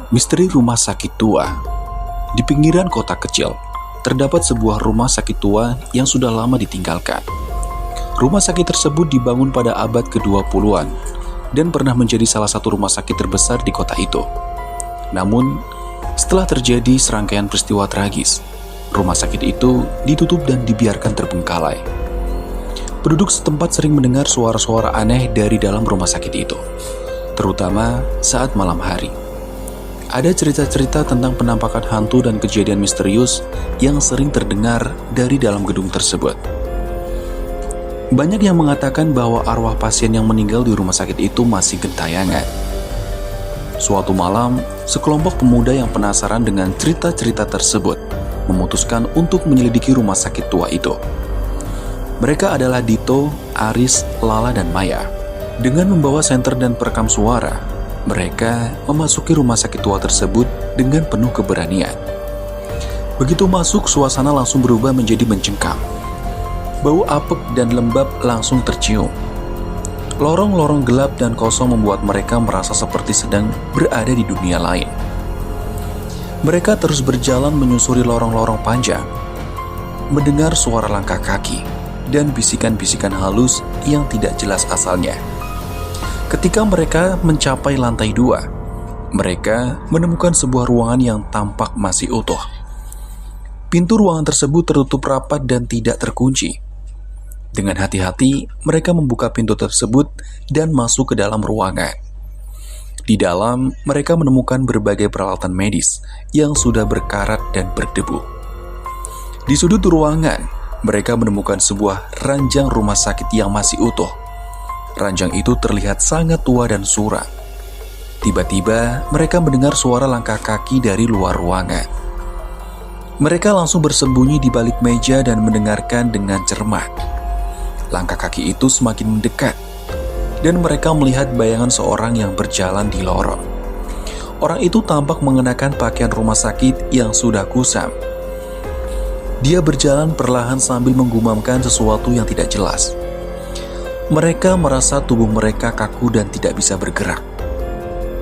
Misteri rumah sakit tua. Di pinggiran kota kecil, terdapat sebuah rumah sakit tua yang sudah lama ditinggalkan. Rumah sakit tersebut dibangun pada abad ke-20-an dan pernah menjadi salah satu rumah sakit terbesar di kota itu. Namun, setelah terjadi serangkaian peristiwa tragis, rumah sakit itu ditutup dan dibiarkan terbengkalai. Penduduk setempat sering mendengar suara-suara aneh dari dalam rumah sakit itu, terutama saat malam hari. Ada cerita-cerita tentang penampakan hantu dan kejadian misterius yang sering terdengar dari dalam gedung tersebut. Banyak yang mengatakan bahwa arwah pasien yang meninggal di rumah sakit itu masih gentayangan. Suatu malam, sekelompok pemuda yang penasaran dengan cerita-cerita tersebut memutuskan untuk menyelidiki rumah sakit tua itu. Mereka adalah Dito, Aris, Lala, dan Maya. Dengan membawa senter dan perekam suara, mereka memasuki rumah sakit tua tersebut dengan penuh keberanian. Begitu masuk, suasana langsung berubah menjadi mencengkam. Bau apek dan lembab langsung tercium. Lorong-lorong gelap dan kosong membuat mereka merasa seperti sedang berada di dunia lain. Mereka terus berjalan menyusuri lorong-lorong panjang, mendengar suara langkah kaki dan bisikan-bisikan halus yang tidak jelas asalnya. Ketika mereka mencapai lantai 2, mereka menemukan sebuah ruangan yang tampak masih utuh. Pintu ruangan tersebut tertutup rapat dan tidak terkunci. Dengan hati-hati, mereka membuka pintu tersebut dan masuk ke dalam ruangan. Di dalam, mereka menemukan berbagai peralatan medis yang sudah berkarat dan berdebu. Di sudut ruangan, mereka menemukan sebuah ranjang rumah sakit yang masih utuh. Ranjang itu terlihat sangat tua dan suram. Tiba-tiba, mereka mendengar suara langkah kaki dari luar ruangan. Mereka langsung bersembunyi di balik meja dan mendengarkan dengan cermat. Langkah kaki itu semakin mendekat, dan mereka melihat bayangan seorang yang berjalan di lorong. Orang itu tampak mengenakan pakaian rumah sakit yang sudah kusam. Dia berjalan perlahan sambil menggumamkan sesuatu yang tidak jelas. Mereka merasa tubuh mereka kaku dan tidak bisa bergerak.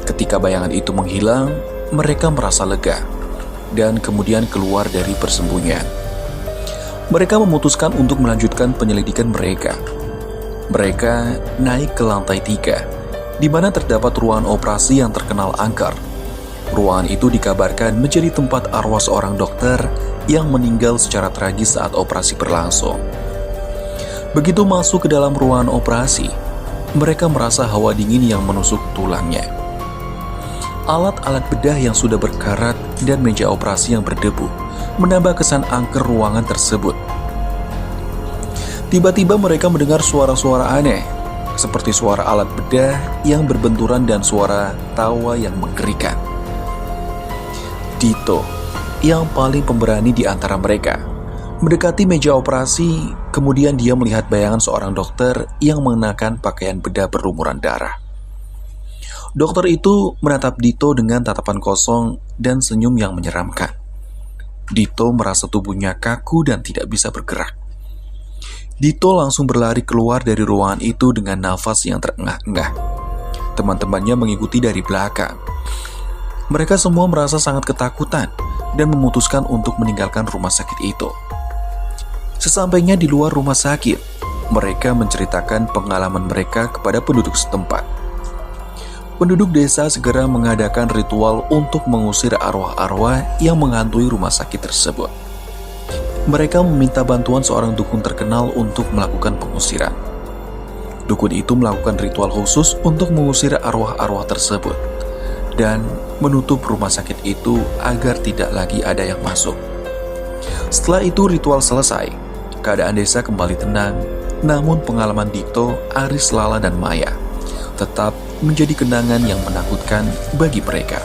Ketika bayangan itu menghilang, mereka merasa lega dan kemudian keluar dari persembunyian. Mereka memutuskan untuk melanjutkan penyelidikan mereka. Mereka naik ke lantai 3, di mana terdapat ruangan operasi yang terkenal angker. Ruangan itu dikabarkan menjadi tempat arwah seorang dokter yang meninggal secara tragis saat operasi berlangsung. Begitu masuk ke dalam ruangan operasi, mereka merasa hawa dingin yang menusuk tulangnya. Alat-alat bedah yang sudah berkarat dan meja operasi yang berdebu menambah kesan angker ruangan tersebut. Tiba-tiba mereka mendengar suara-suara aneh, seperti suara alat bedah yang berbenturan dan suara tawa yang mengerikan. Dito, yang paling pemberani di antara mereka, mendekati meja operasi, kemudian dia melihat bayangan seorang dokter yang mengenakan pakaian bedah berlumuran darah. Dokter itu menatap Dito dengan tatapan kosong dan senyum yang menyeramkan. Dito merasa tubuhnya kaku dan tidak bisa bergerak. Dito langsung berlari keluar dari ruangan itu dengan nafas yang terengah-engah. Teman-temannya mengikuti dari belakang. Mereka semua merasa sangat ketakutan dan memutuskan untuk meninggalkan rumah sakit itu. Sesampainya di luar rumah sakit, mereka menceritakan pengalaman mereka kepada penduduk setempat. Penduduk desa segera mengadakan ritual untuk mengusir arwah-arwah yang menghantui rumah sakit tersebut. Mereka meminta bantuan seorang dukun terkenal untuk melakukan pengusiran. Dukun itu melakukan ritual khusus untuk mengusir arwah-arwah tersebut dan menutup rumah sakit itu agar tidak lagi ada yang masuk. Setelah itu ritual selesai, keadaan desa kembali tenang, namun pengalaman Dito, Aris, Lala, dan Maya tetap menjadi kenangan yang menakutkan bagi mereka.